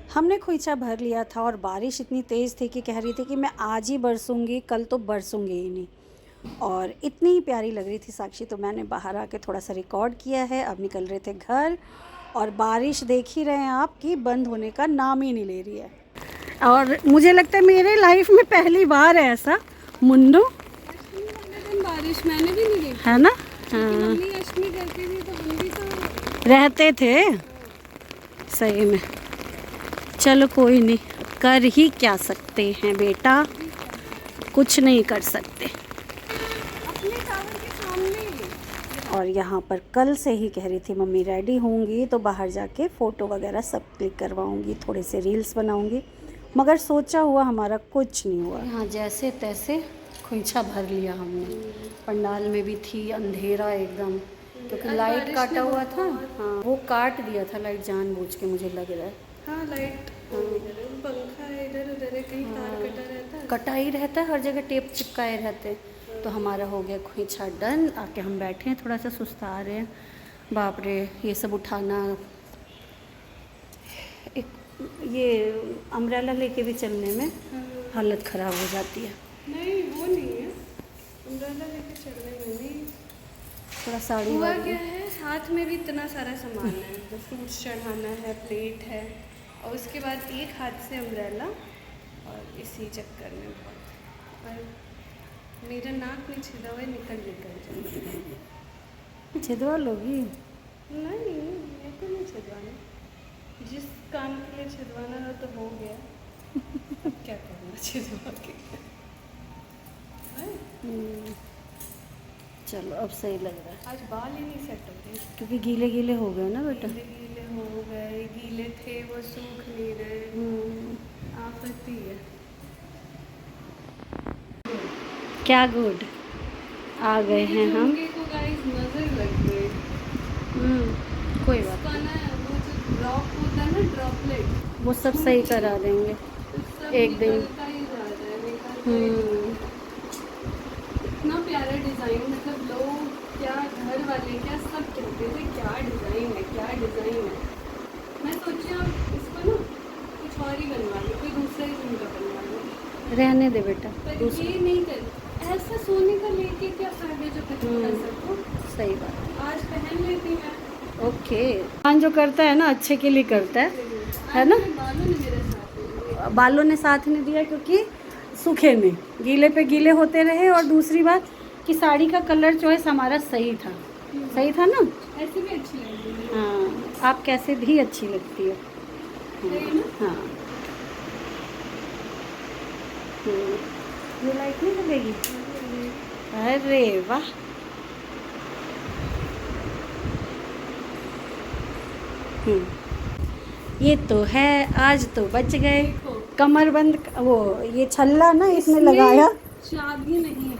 हमने खोइचा भर लिया था और बारिश इतनी तेज़ थी कि कह रही थी कि मैं आज ही बरसूंगी, कल तो बरसूंगी ही नहीं। और इतनी ही प्यारी लग रही थी साक्षी, तो मैंने बाहर आके थोड़ा सा रिकॉर्ड किया है। अब निकल रहे थे घर और बारिश देख ही रहे हैं आप कि बंद होने का नाम ही नहीं ले रही है। और मुझे लगता है मेरे लाइफ में पहली बार है ऐसा। मुन्नू बारिश मैंने भी नहीं देखी है ना। हाँ। अष्टमी करती थी तो हम भी तो रहते थे सही में। चलो कोई नहीं, कर ही क्या सकते हैं बेटा, कुछ नहीं कर सकते। अपने टावर के सामने। और यहाँ पर कल से ही कह रही थी मम्मी रेडी होंगी तो बाहर जाके फ़ोटो वगैरह सब क्लिक करवाऊँगी, थोड़े से रील्स बनाऊँगी, मगर सोचा हुआ हमारा कुछ नहीं हुआ। यहाँ जैसे तैसे खोइछा भर लिया हमने। पंडाल में भी थी अंधेरा एकदम, क्योंकि लाइट काटा हुआ था। हाँ, वो काट दिया था लाइट जानबूझ के, मुझे लग रहा है। हाँ लाइट पंखा है इधर उधर है, कहीं तार कटा रहता है, कटा ही रहता है, हर जगह टेप चिपकाए रहते हैं। तो हमारा हो गया खोइछा डन। आके हम बैठे हैं, थोड़ा सा सुस्ता रहे हैं। बाप रे, ये सब उठाना, एक ये अम्ब्रेला लेके भी चलने में हालत ख़राब हो जाती है। नहीं वो नहीं है, अम्ब्रेला लेके चलने में नहीं। थोड़ा साड़ी हुआ वाड़ी क्या है, हाथ में भी इतना सारा सामान है, जो फ्रूट्स चढ़ाना है, प्लेट है, और उसके बाद एक हाथ से अम्ब्रेला, और इसी चक्कर में बहुत। और मेरा नाक में छिदा हुआ निकल जाए। छिदवा लोगी? नहीं मेरे को नहीं छिदवाना, जिस काम के लिए छिदवाना हो तो हो गया, अब क्या करना छिदवा के। चलो अब सही लग रहा है, आज बाल ही नहीं सेट होते, क्योंकि गीले गीले हो गए ना बेटा। गीले गीले हो गए, गीले थे वो सूख नहीं रहे, आफत ही है। क्या गुड, आ गए हैं हम। को गाइस नजर लग गई। कोई बात उसका ना वो जो ड्रॉप होता है ना, ड्रॉपलेट, वो सब सही करा देंगे एक दिन। निकलता ही जा रहा है। इतना प्यारा डिज़ाइन, मतलब लोग क्या, घर वाले क्या, सब कहते थे क्या डिज़ाइन है, क्या डिज़ाइन है। मैं सोची अब इसको ना कुछ और ही बनवा लो, कोई दूसरा ही झुमका बनवा लो। रहने दे बेटा, पर ये नहीं कर, ऐसा सोने का लेके क्या फायदा जो कुछ कर सको। सही बात। आज पहन लेती मैं। ओके, इंसान जो करता है ना अच्छे के लिए करता है ना। बालों ने मेरे साथ बालों ने साथ नहीं दिया, क्योंकि सूखे नहीं, गीले पे गीले होते रहे। और दूसरी बात कि साड़ी का कलर चॉइस हमारा सही था, सही था ना। ऐसे भी अच्छी लगती है। हाँ, आप कैसे भी अच्छी लगती हो। हाँ, ये लाइट नहीं लगेगी? अरे वाह, ये तो है, आज तो बच गए। कमरबंद वो ये छल्ला ना इसमें लगाया। चाबी नहीं है।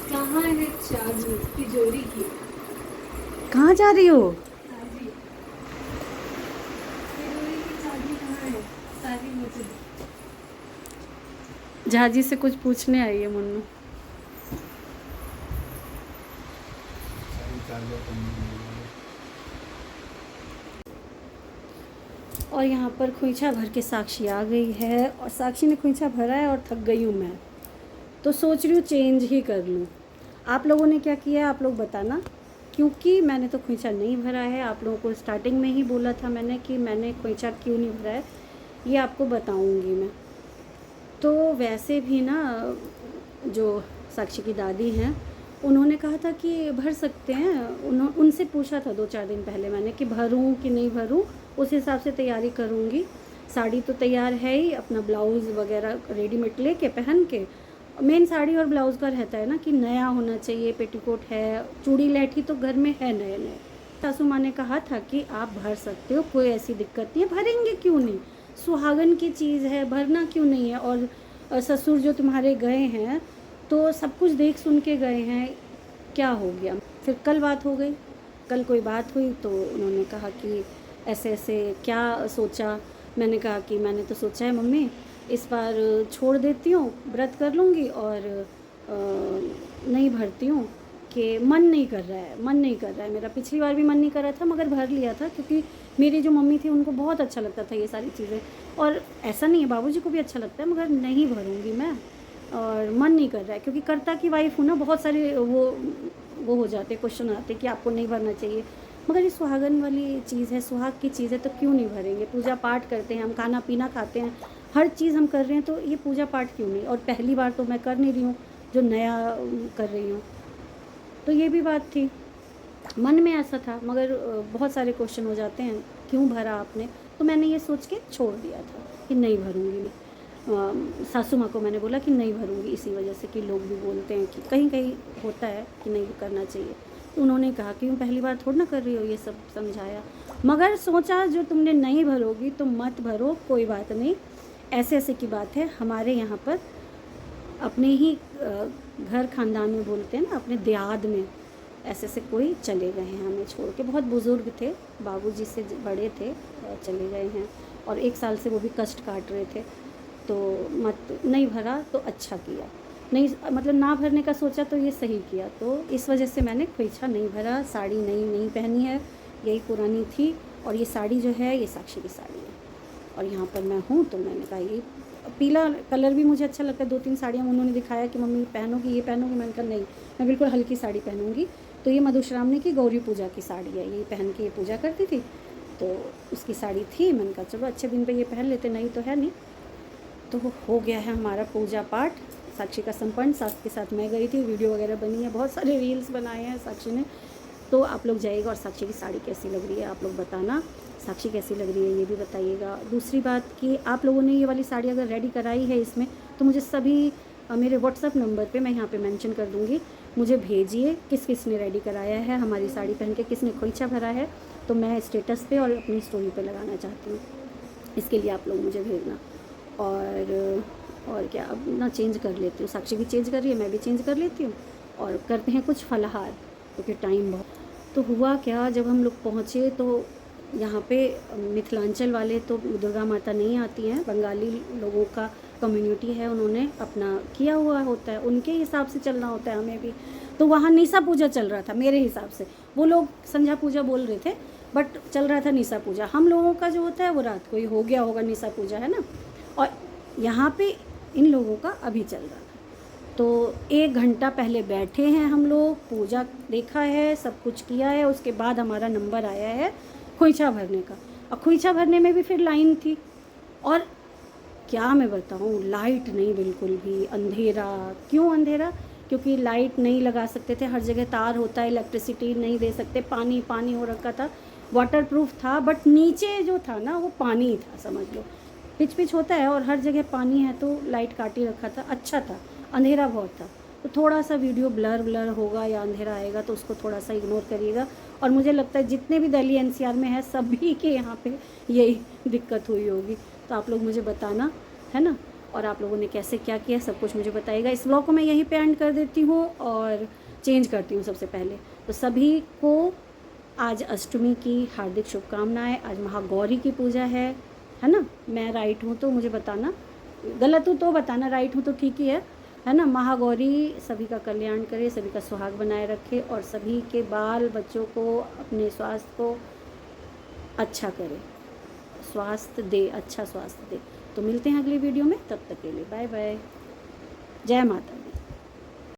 कहाँ है चाबी तिजोरी की? कहाँ जा रही हो? चाबी, तिजोरी की चाबी कहाँ है? सारी मुझे। झाजी से कुछ पूछने आई है मुन्नू। और यहाँ पर खोइछा भर के साक्षी आ गई है, और साक्षी ने खोइछा भरा है और थक गई हूँ मैं, तो सोच रही हूँ चेंज ही कर लूँ। आप लोगों ने क्या किया है आप लोग बताना, क्योंकि मैंने तो खोइछा नहीं भरा है। आप लोगों को स्टार्टिंग में ही बोला था मैंने कि मैंने खोइछा क्यों नहीं भरा है, ये आपको बताऊँगी मैं। तो वैसे भी ना, जो साक्षी की दादी हैं उन्होंने कहा था कि भर सकते हैं। उनसे पूछा था 2-4 दिन पहले मैंने कि भरूं कि नहीं भरूं, उस हिसाब से तैयारी करूंगी। साड़ी तो तैयार है ही, अपना ब्लाउज़ वगैरह रेडीमेड लेके पहन के। मेन साड़ी और ब्लाउज़ का रहता है ना कि नया होना चाहिए, पेटीकोट है, चूड़ी लहठी तो घर में है नए नए। सासू माँ ने कहा था कि आप भर सकते हो, कोई ऐसी दिक्कत नहीं है, भरेंगे क्यों नहीं, सुहागन की चीज़ है, भरना क्यों नहीं है। और ससुर जो तुम्हारे गए हैं तो सब कुछ देख सुन के गए हैं, क्या हो गया। फिर कल बात हो गई, कल कोई बात हुई तो उन्होंने कहा कि ऐसे ऐसे क्या सोचा। मैंने कहा कि मैंने तो सोचा है मम्मी इस बार छोड़ देती हूँ, व्रत कर लूँगी और नहीं भरती हूँ। के मन नहीं कर रहा है मेरा। पिछली बार भी मन नहीं कर रहा था मगर भर लिया था, क्योंकि मेरी जो मम्मी थी उनको बहुत अच्छा लगता था ये सारी चीज़ें। और ऐसा नहीं है, बाबूजी को भी अच्छा लगता है, मगर नहीं भरूँगी मैं, और मन नहीं कर रहा है, क्योंकि कर्ता की वाइफ हूँ ना, बहुत सारे वो हो जाते, क्वेश्चन आते कि आपको नहीं भरना चाहिए। मगर ये सुहागन वाली चीज़ है, सुहाग की चीज़ है, तो क्यों नहीं भरेंगे। पूजा पाठ करते हैं हम, खाना पीना खाते हैं, हर चीज़ हम कर रहे हैं, तो ये पूजा पाठ क्यों नहीं। और पहली बार तो मैं कर नहीं रही हूँ, जो नया कर रही हूँ, तो ये भी बात थी। मन में ऐसा था, मगर बहुत सारे क्वेश्चन हो जाते हैं, क्यों भरा आपने। तो मैंने ये सोच के छोड़ दिया था कि नहीं भरूँगी मैं। सासू माँ को मैंने बोला कि नहीं भरूँगी, इसी वजह से कि लोग भी बोलते हैं कि कहीं कहीं होता है कि नहीं करना चाहिए। तो उन्होंने कहा कि पहली बार थोड़ा ना कर रही हो, ये सब समझाया। मगर सोचा जो तुमने नहीं भरोगी तो मत भरो, कोई बात नहीं। ऐसे ऐसे की बात है, हमारे यहाँ पर अपने ही घर खानदान में बोलते हैं ना, अपने देहात में ऐसे से कोई चले गए हैं हमें छोड़ के। बहुत बुज़ुर्ग थे, बाबूजी से बड़े थे, चले गए हैं, और 1 साल से वो भी कष्ट काट रहे थे। तो मत नहीं भरा तो अच्छा किया, नहीं मतलब ना भरने का सोचा तो ये सही किया। तो इस वजह से मैंने खोइछा नहीं भरा। साड़ी नहीं पहनी है, यही पुरानी थी, और ये साड़ी जो है ये साक्षी की साड़ी है। और यहाँ पर मैं हूँ तो मैंने कहा ये पीला कलर भी मुझे अच्छा लगता है। 2-3 साड़ियाँ उन्होंने दिखाया कि मम्मी पहनोगी, ये पहनोगी, मैंने कहा नहीं, मैं बिल्कुल हल्की साड़ी पहनूंगी। तो ये मधुश्रावणी की गौरी पूजा की साड़ी है, ये पहन के ये पूजा करती थी, तो उसकी साड़ी थी। मैंने कहा चलो अच्छे दिन पे ये पहन लेते, नहीं तो है नहीं। तो हो गया है हमारा पूजा पाठ साक्षी का संपन्न। सास के साथ मैं गई थी, वीडियो वगैरह बनी है, बहुत सारे रील्स बनाए हैं साक्षी ने। तो आप लोग जाइएगा, और साक्षी की साड़ी कैसी लग रही है आप लोग बताना, साक्षी कैसी लग रही है ये भी बताइएगा। दूसरी बात कि आप लोगों ने ये वाली साड़ी अगर रेडी कराई है इसमें, तो मुझे सभी मेरे व्हाट्सअप नंबर पे मैं यहाँ पे मेंशन कर दूँगी, मुझे भेजिए किस किस ने रेडी कराया है हमारी साड़ी पहन के, किसने खोइछा भरा है। तो मैं स्टेटस पे और अपनी स्टोरी पे लगाना चाहती हूँ, इसके लिए आप लोग मुझे भेजना। और क्या, अब ना चेंज कर लेती हूँ, साक्षी भी चेंज कर रही है, मैं भी चेंज कर लेती हूँ, और करते हैं कुछ फलाहार, क्योंकि टाइम बहुत। तो हुआ क्या, जब हम लोग पहुँचे तो यहाँ पे मिथिलांचल वाले तो दुर्गा माता नहीं आती हैं, बंगाली लोगों का कम्युनिटी है, उन्होंने अपना किया हुआ होता है, उनके हिसाब से चलना होता है हमें भी। तो वहाँ निशा पूजा चल रहा था मेरे हिसाब से, वो लोग संध्या पूजा बोल रहे थे, बट चल रहा था निशा पूजा। हम लोगों का जो होता है वो रात को ही हो गया होगा, निशा पूजा है ना। और यहाँ पे इन लोगों का अभी चल रहा था। तो 1 घंटा पहले बैठे हैं हम लोग, पूजा देखा है, सब कुछ किया है, उसके बाद हमारा नंबर आया है खोइछा भरने का। और खोइछा भरने में भी फिर लाइन थी, और क्या मैं बताऊँ, लाइट नहीं बिल्कुल भी, अंधेरा। क्यों अंधेरा? क्योंकि लाइट नहीं लगा सकते थे, हर जगह तार होता है, इलेक्ट्रिसिटी नहीं दे सकते, पानी पानी हो रखा था। वाटरप्रूफ था, बट नीचे जो था ना वो पानी था, समझ लो पिच होता है, और हर जगह पानी है, तो लाइट काट ही रखा था। अच्छा था, अंधेरा बहुत था, तो थोड़ा सा वीडियो ब्लर होगा या अंधेरा आएगा तो उसको थोड़ा सा इग्नोर करिएगा। और मुझे लगता है जितने भी दिल्ली एनसीआर में है सभी के यहाँ पे यही दिक्कत हुई होगी। तो आप लोग मुझे बताना, है ना, और आप लोगों ने कैसे क्या किया सब कुछ मुझे बताइएगा। इस व्लॉग को मैं यहीं पे एंड कर देती हूँ और चेंज करती हूँ सबसे पहले। तो सभी को आज अष्टमी की हार्दिक शुभकामनाएं। आज महागौरी की पूजा है ना। मैं राइट हूँ तो मुझे बताना, गलत हूँ तो बताना, राइट हूँ तो ठीक ही है ना। महागौरी सभी का कल्याण करे, सभी का सुहाग बनाए रखे, और सभी के बाल बच्चों को, अपने स्वास्थ्य को अच्छा करे, स्वास्थ्य दे, अच्छा स्वास्थ्य दे। तो मिलते हैं अगली वीडियो में, तब तक के लिए बाय बाय, जय माता।